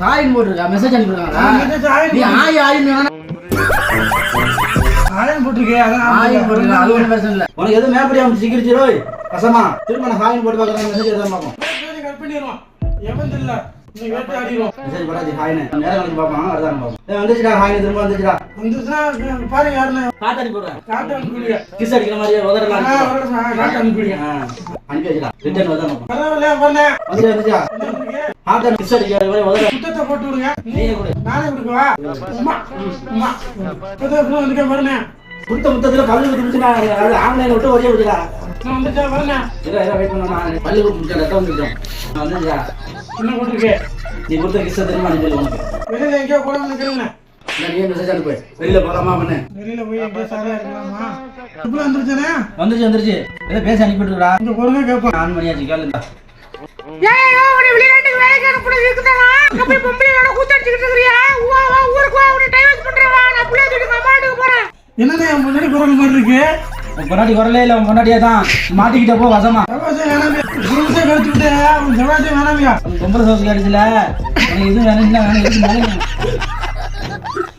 ஆயின் போட்டுருக்கா மெசேஜ் அனுப்பிருக்காங்க ஆயின் போட்டிருக்கே ஆயின் போட்டுருக்கா அது ஒன்றும் பிரச்சனை இல்லை உனக்கு எதுவும் மேப்படியா சிக்கிரிச்சிரோ கசமா திரும்ப நான் ஆயின் போட்டு பார்க்குறேன் மெசேஜ் எதாவது பார்ப்போம் கட் பண்ணிடுவோம் எவன் இல்லை நீ வேட்டை ஆடிடுவோம் மெசேஜ் படாது ஹாய்னு நேரம் கழிச்சு பார்ப்பாங்க அடுத்த பார்ப்போம் வந்துச்சுடா ஹாய்னு திரும்ப வந்துச்சுடா வந்துச்சுன்னா பாருங்க யாருன்னு காட்டு அனுப்பி விடுறேன் காட்டு அனுப்பி விடுங்க கிஸ் அடிக்கிற மாதிரி உதறலாம் காட்டு அனுப்பி விடுங்க அனுப்பி வச்சுடா ரிட்டர்ன் வந்து பரவாயில்ல பண்ணேன் வந்துச்சா ஹார்ட் கிஸ் அடிக்கிற மாதிரி உதற சுத்தத்தை போட்டு விடுங்க நீங்க கொடு நானே கொடுக்கவா அம்மா அம்மா புத்தகத்துல வந்துக்க பாருங்க குடுத்த முத்தத்துல பல்லு குடிச்சுனா அது ஆன்லைன்ல விட்டு ஒரே விடுடா நான் வந்துச்சா பாருங்க இத வெயிட் பண்ணா நான் பல்லு குடிச்ச ரத்தம் வந்துட்டோம் வந்துடா என்ன போட்டுருக்கே நீ கொடுத்த கிஸ் தெரியுமா நீ சொல்லு உனக்கு வெளியில எங்கேயோ போட நினைக்கிறேன் நீ மெசேஜ் அனுப்பு வெளியில போலாமா பண்ணு வெளியில போய் அப்படியே சாரியா இருக்கலாமா இப்ப வந்துருச்சனே வந்துருச்சு ஏதோ பேச அனுப்பிட்டுடா இந்த பொறுங்க கேப்போம் ஆன் பண்ணியாச்சு கேளுடா ஏய் ஓடி விளையாட்டுக்கு வேலைக்கு அனுப்புறது இருக்குதானா கப்பி பொம்பளையோட கூத்தடிச்சிட்டு இருக்கறியா வா வா ஊருக்கு வா உன்னை டைம் வேஸ்ட் பண்றவா நான் புள்ள தூக்கிட்டு அம்மாட்டுக்கு போறேன் என்னடா என் முன்னாடி குரல் மாதிரி இருக்கு உன் பொண்டாட்டி குரலே இல்ல உன் பொண்டாட்டியே தான் மாட்டிக்கிட்ட போ வசமா ஜவாசே வேணாமே குருசே கழிச்சு விட்டு ஜவாசே வேணாமியா பொம்பளை சோசை அடிச்சல எனக்கு இது வேணும்னா வேணும்